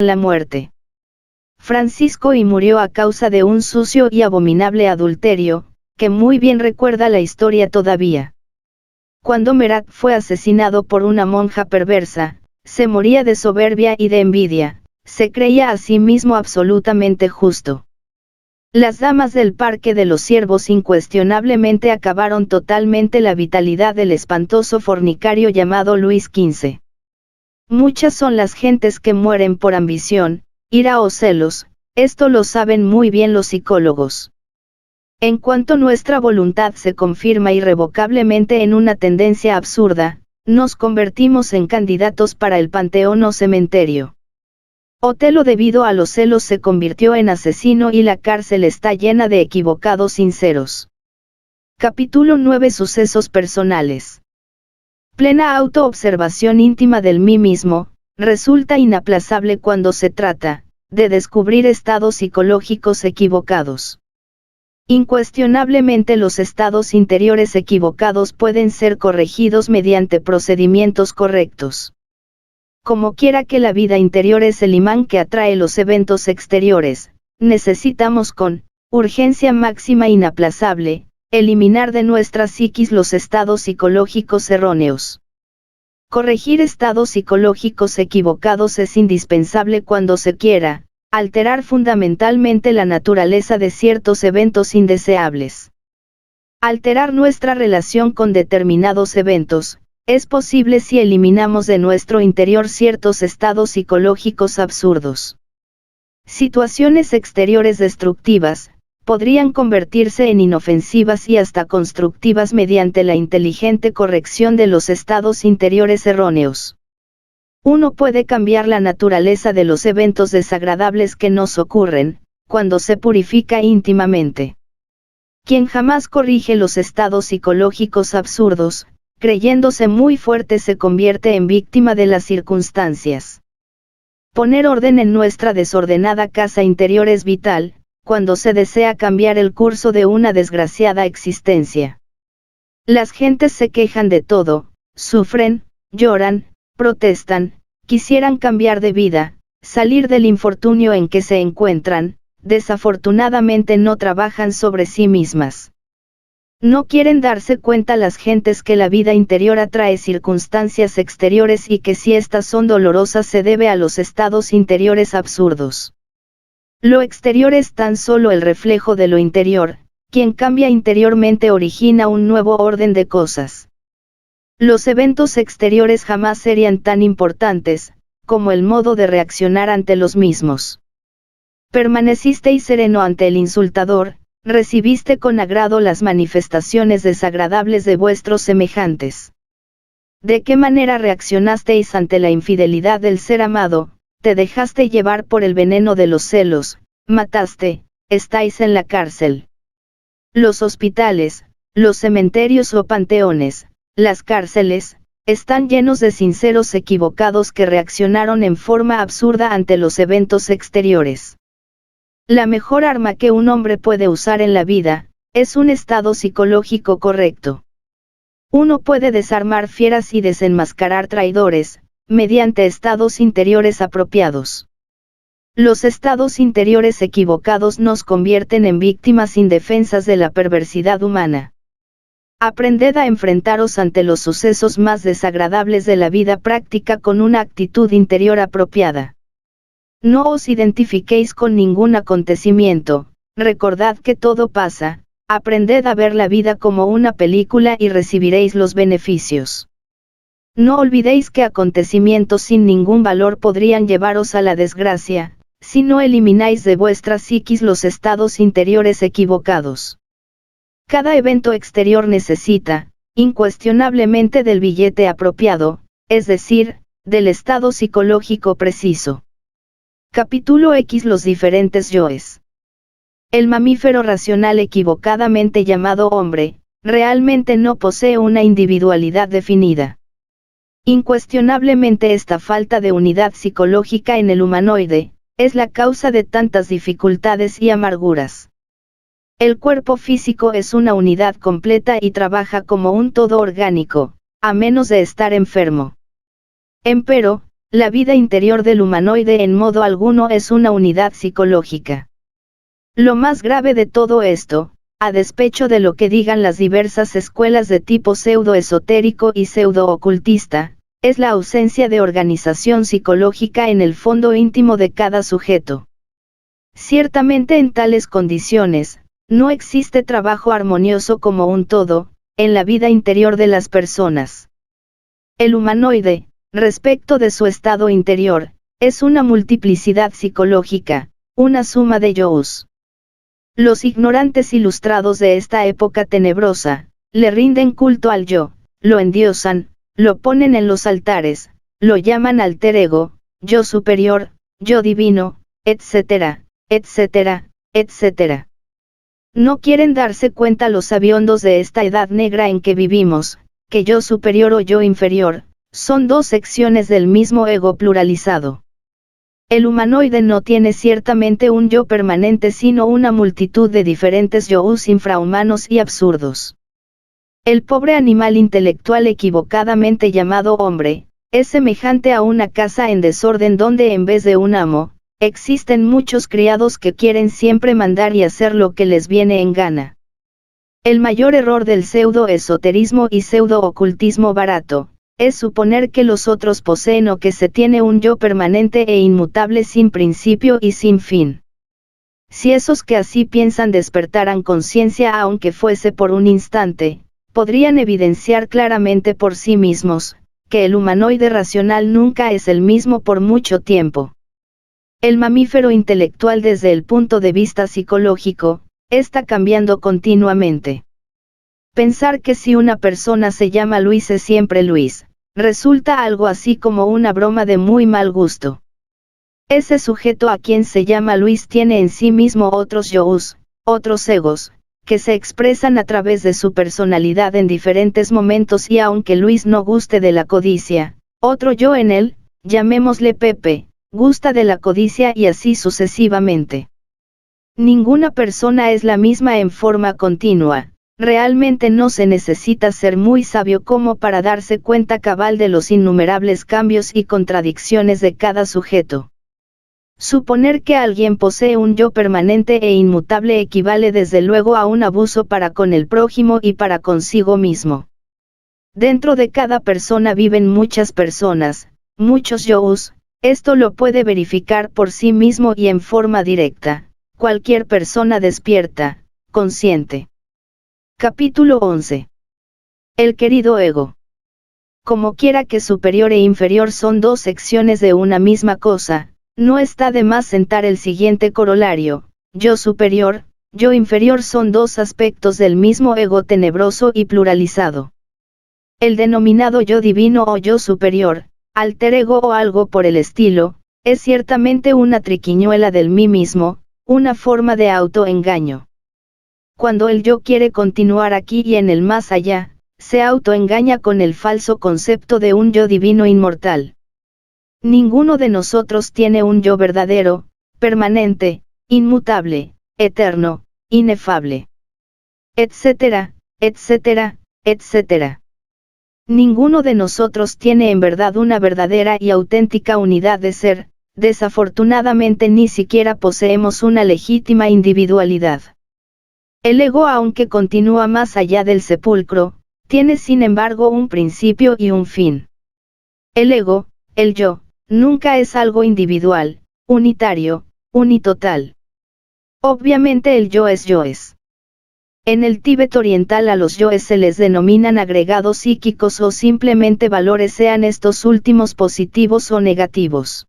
la muerte. Francisco I murió a causa de un sucio y abominable adulterio, que muy bien recuerda la historia todavía. Cuando Merat fue asesinado por una monja perversa, se moría de soberbia y de envidia, se creía a sí mismo absolutamente justo. Las damas del Parque de los Ciervos incuestionablemente acabaron totalmente la vitalidad del espantoso fornicario llamado Luis XV. Muchas son las gentes que mueren por ambición, ira o celos, esto lo saben muy bien los psicólogos. En cuanto nuestra voluntad se confirma irrevocablemente en una tendencia absurda, nos convertimos en candidatos para el panteón o cementerio. Otelo debido a los celos se convirtió en asesino y la cárcel está llena de equivocados sinceros. Capítulo 9. Sucesos personales. Plena autoobservación íntima del mí mismo, resulta inaplazable cuando se trata de descubrir estados psicológicos equivocados. Incuestionablemente los estados interiores equivocados pueden ser corregidos mediante procedimientos correctos. Como quiera que la vida interior es el imán que atrae los eventos exteriores, necesitamos con urgencia máxima inaplazable, eliminar de nuestra psiquis los estados psicológicos erróneos. Corregir estados psicológicos equivocados es indispensable cuando se quiera alterar fundamentalmente la naturaleza de ciertos eventos indeseables. Alterar nuestra relación con determinados eventos es posible si eliminamos de nuestro interior ciertos estados psicológicos absurdos. Situaciones exteriores destructivas podrían convertirse en inofensivas y hasta constructivas mediante la inteligente corrección de los estados interiores erróneos. Uno puede cambiar la naturaleza de los eventos desagradables que nos ocurren, cuando se purifica íntimamente. Quien jamás corrige los estados psicológicos absurdos, creyéndose muy fuerte se convierte en víctima de las circunstancias. Poner orden en nuestra desordenada casa interior es vital, cuando se desea cambiar el curso de una desgraciada existencia. Las gentes se quejan de todo, sufren, lloran, protestan, quisieran cambiar de vida, salir del infortunio en que se encuentran, desafortunadamente no trabajan sobre sí mismas. No quieren darse cuenta las gentes que la vida interior atrae circunstancias exteriores y que si estas son dolorosas se debe a los estados interiores absurdos. Lo exterior es tan solo el reflejo de lo interior, quien cambia interiormente origina un nuevo orden de cosas. Los eventos exteriores jamás serían tan importantes, como el modo de reaccionar ante los mismos. Permanecisteis sereno ante el insultador, recibiste con agrado las manifestaciones desagradables de vuestros semejantes. ¿De qué manera reaccionasteis ante la infidelidad del ser amado? Te dejaste llevar por el veneno de los celos, mataste, estáis en la cárcel. Los hospitales, los cementerios o panteones, las cárceles, están llenos de sinceros equivocados que reaccionaron en forma absurda ante los eventos exteriores. La mejor arma que un hombre puede usar en la vida, es un estado psicológico correcto. Uno puede desarmar fieras y desenmascarar traidores, mediante estados interiores apropiados. Los estados interiores equivocados nos convierten en víctimas indefensas de la perversidad humana. Aprended a enfrentaros ante los sucesos más desagradables de la vida práctica con una actitud interior apropiada. No os identifiquéis con ningún acontecimiento, recordad que todo pasa, aprended a ver la vida como una película y recibiréis los beneficios. No olvidéis que acontecimientos sin ningún valor podrían llevaros a la desgracia, si no elimináis de vuestra psiquis los estados interiores equivocados. Cada evento exterior necesita, incuestionablemente del billete apropiado, es decir, del estado psicológico preciso. Capítulo X. Los diferentes yoes. El mamífero racional equivocadamente llamado hombre, realmente no posee una individualidad definida. Incuestionablemente esta falta de unidad psicológica en el humanoide, es la causa de tantas dificultades y amarguras. El cuerpo físico es una unidad completa y trabaja como un todo orgánico, a menos de estar enfermo. Empero, la vida interior del humanoide en modo alguno es una unidad psicológica. Lo más grave de todo esto, a despecho de lo que digan las diversas escuelas de tipo pseudo-esotérico y pseudo-ocultista, es la ausencia de organización psicológica en el fondo íntimo de cada sujeto. Ciertamente en tales condiciones, no existe trabajo armonioso como un todo, en la vida interior de las personas. El humanoide, respecto de su estado interior, es una multiplicidad psicológica, una suma de yous. Los ignorantes ilustrados de esta época tenebrosa, le rinden culto al yo, lo endiosan, lo ponen en los altares, lo llaman alter ego, yo superior, yo divino, etcétera, etcétera, etcétera. No quieren darse cuenta los sabiondos de esta edad negra en que vivimos, que yo superior o yo inferior, son dos secciones del mismo ego pluralizado. El humanoide no tiene ciertamente un yo permanente sino una multitud de diferentes yous infrahumanos y absurdos. El pobre animal intelectual equivocadamente llamado hombre, es semejante a una casa en desorden donde en vez de un amo, existen muchos criados que quieren siempre mandar y hacer lo que les viene en gana. El mayor error del pseudo-esoterismo y pseudo-ocultismo barato, es suponer que los otros poseen o que se tiene un yo permanente e inmutable sin principio y sin fin. Si esos que así piensan despertaran conciencia aunque fuese por un instante, podrían evidenciar claramente por sí mismos, que el humanoide racional nunca es el mismo por mucho tiempo. El mamífero intelectual desde el punto de vista psicológico, está cambiando continuamente. Pensar que si una persona se llama Luis es siempre Luis, resulta algo así como una broma de muy mal gusto. Ese sujeto a quien se llama Luis tiene en sí mismo otros yous, otros egos, que se expresan a través de su personalidad en diferentes momentos y aunque Luis no guste de la codicia, otro yo en él, llamémosle Pepe, gusta de la codicia y así sucesivamente. Ninguna persona es la misma en forma continua. Realmente no se necesita ser muy sabio como para darse cuenta cabal de los innumerables cambios y contradicciones de cada sujeto. Suponer que alguien posee un yo permanente e inmutable equivale desde luego a un abuso para con el prójimo y para consigo mismo. Dentro de cada persona viven muchas personas, muchos yous, esto lo puede verificar por sí mismo y en forma directa, cualquier persona despierta, consciente. Capítulo 11. El querido ego. Como quiera que superior e inferior son dos secciones de una misma cosa, no está de más sentar el siguiente corolario: yo superior, yo inferior son dos aspectos del mismo ego tenebroso y pluralizado. El denominado yo divino o yo superior, alter ego o algo por el estilo, es ciertamente una triquiñuela del mí mismo, una forma de autoengaño. Cuando el yo quiere continuar aquí y en el más allá, se autoengaña con el falso concepto de un yo divino inmortal. Ninguno de nosotros tiene un yo verdadero, permanente, inmutable, eterno, inefable. Etcétera, etcétera, etcétera. Ninguno de nosotros tiene en verdad una verdadera y auténtica unidad de ser, desafortunadamente ni siquiera poseemos una legítima individualidad. El ego, aunque continúa más allá del sepulcro, tiene sin embargo un principio y un fin. El ego, el yo, nunca es algo individual, unitario, unitotal. Obviamente el yo es yoes. En el Tíbet oriental a los yoes se les denominan agregados psíquicos o simplemente valores, sean estos últimos positivos o negativos.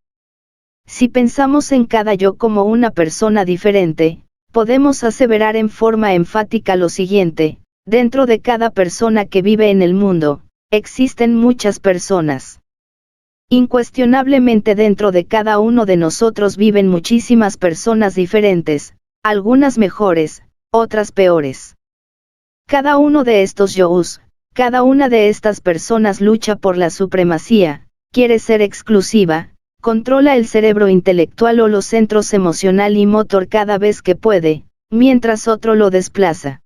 Si pensamos en cada yo como una persona diferente, podemos aseverar en forma enfática lo siguiente: dentro de cada persona que vive en el mundo, existen muchas personas. Incuestionablemente dentro de cada uno de nosotros viven muchísimas personas diferentes, algunas mejores, otras peores. Cada uno de estos yous, cada una de estas personas lucha por la supremacía, quiere ser exclusiva, controla el cerebro intelectual o los centros emocional y motor cada vez que puede, mientras otro lo desplaza.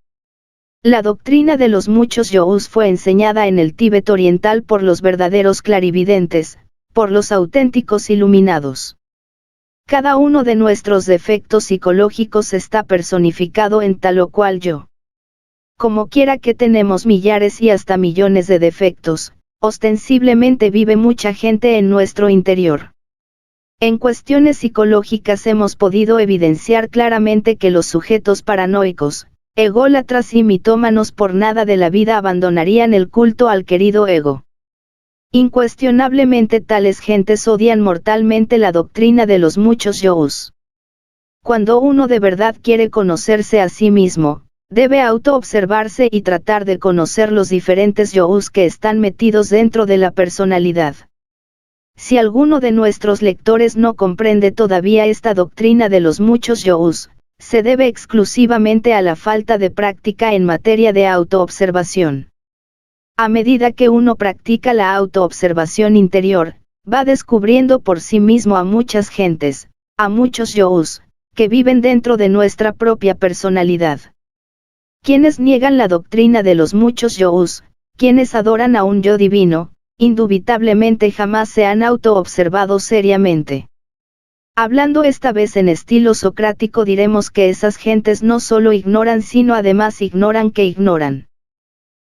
La doctrina de los muchos yous fue enseñada en el Tíbet oriental por los verdaderos clarividentes, por los auténticos iluminados. Cada uno de nuestros defectos psicológicos está personificado en tal o cual yo. Como quiera que tenemos millares y hasta millones de defectos, ostensiblemente vive mucha gente en nuestro interior. En cuestiones psicológicas hemos podido evidenciar claramente que los sujetos paranoicos, ególatras y mitómanos por nada de la vida abandonarían el culto al querido ego. Incuestionablemente tales gentes odian mortalmente la doctrina de los muchos yous. Cuando uno de verdad quiere conocerse a sí mismo, debe autoobservarse y tratar de conocer los diferentes yous que están metidos dentro de la personalidad. Si alguno de nuestros lectores no comprende todavía esta doctrina de los muchos yous, se debe exclusivamente a la falta de práctica en materia de autoobservación. A medida que uno practica la autoobservación interior, va descubriendo por sí mismo a muchas gentes, a muchos yous, que viven dentro de nuestra propia personalidad. Quienes niegan la doctrina de los muchos yous, quienes adoran a un yo divino, indubitablemente jamás se han autoobservado seriamente. Hablando esta vez en estilo socrático, diremos que esas gentes no solo ignoran sino además ignoran que ignoran.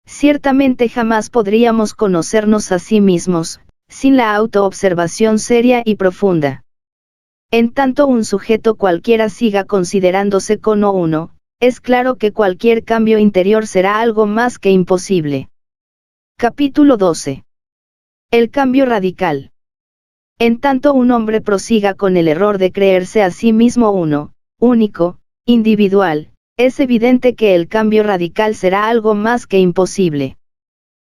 Ciertamente jamás podríamos conocernos a sí mismos, sin la autoobservación seria y profunda. En tanto un sujeto cualquiera siga considerándose como uno, es claro que cualquier cambio interior será algo más que imposible. Capítulo 12. El cambio radical. En tanto un hombre prosiga con el error de creerse a sí mismo uno, único, individual, es evidente que el cambio radical será algo más que imposible.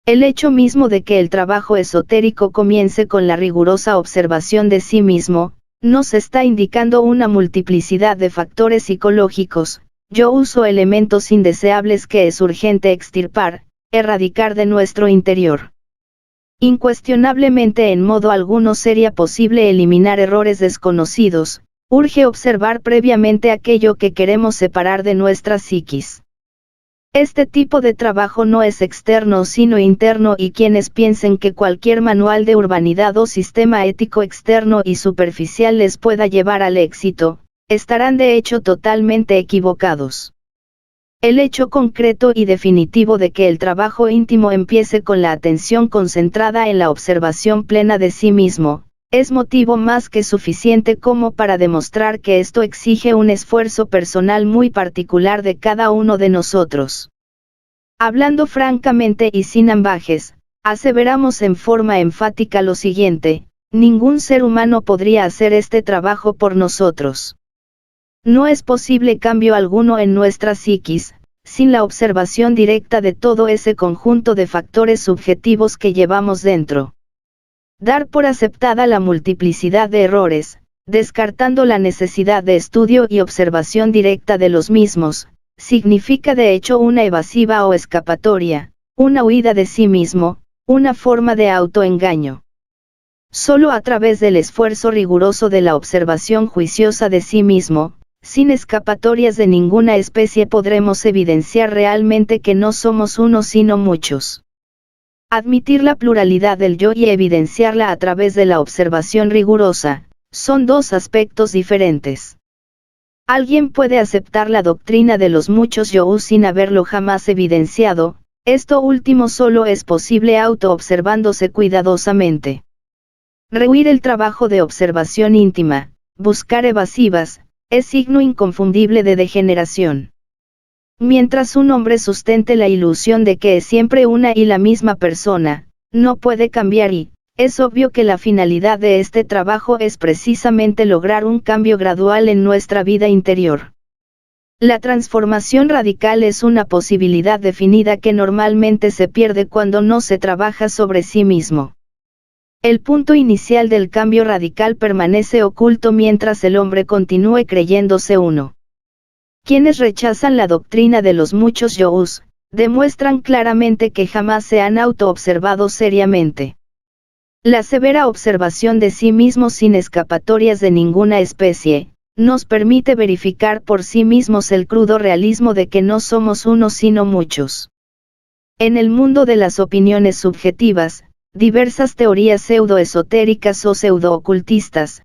El hecho mismo de que el trabajo esotérico comience con la rigurosa observación de sí mismo, nos está indicando una multiplicidad de factores psicológicos, yo uso elementos indeseables que es urgente extirpar, erradicar de nuestro interior. Incuestionablemente en modo alguno sería posible eliminar errores desconocidos, urge observar previamente aquello que queremos separar de nuestra psiquis. Este tipo de trabajo no es externo sino interno y quienes piensen que cualquier manual de urbanidad o sistema ético externo y superficial les pueda llevar al éxito, estarán de hecho totalmente equivocados. El hecho concreto y definitivo de que el trabajo íntimo empiece con la atención concentrada en la observación plena de sí mismo, es motivo más que suficiente como para demostrar que esto exige un esfuerzo personal muy particular de cada uno de nosotros. Hablando francamente y sin ambajes, aseveramos en forma enfática lo siguiente: ningún ser humano podría hacer este trabajo por nosotros. No es posible cambio alguno en nuestra psiquis, sin la observación directa de todo ese conjunto de factores subjetivos que llevamos dentro. Dar por aceptada la multiplicidad de errores, descartando la necesidad de estudio y observación directa de los mismos, significa de hecho una evasiva o escapatoria, una huida de sí mismo, una forma de autoengaño. Solo a través del esfuerzo riguroso de la observación juiciosa de sí mismo, sin escapatorias de ninguna especie, podremos evidenciar realmente que no somos uno sino muchos. Admitir la pluralidad del yo y evidenciarla a través de la observación rigurosa, son dos aspectos diferentes. Alguien puede aceptar la doctrina de los muchos yo sin haberlo jamás evidenciado, esto último solo es posible autoobservándose cuidadosamente. Rehuir el trabajo de observación íntima, buscar evasivas, es signo inconfundible de degeneración. Mientras un hombre sustente la ilusión de que es siempre una y la misma persona, no puede cambiar y, es obvio que la finalidad de este trabajo es precisamente lograr un cambio gradual en nuestra vida interior. La transformación radical es una posibilidad definida que normalmente se pierde cuando no se trabaja sobre sí mismo. El punto inicial del cambio radical permanece oculto mientras el hombre continúe creyéndose uno. Quienes rechazan la doctrina de los muchos yous, demuestran claramente que jamás se han autoobservado seriamente. La severa observación de sí mismos sin escapatorias de ninguna especie, nos permite verificar por sí mismos el crudo realismo de que no somos uno sino muchos. En el mundo de las opiniones subjetivas, Diversas teorías pseudoesotéricas o pseudoocultistas,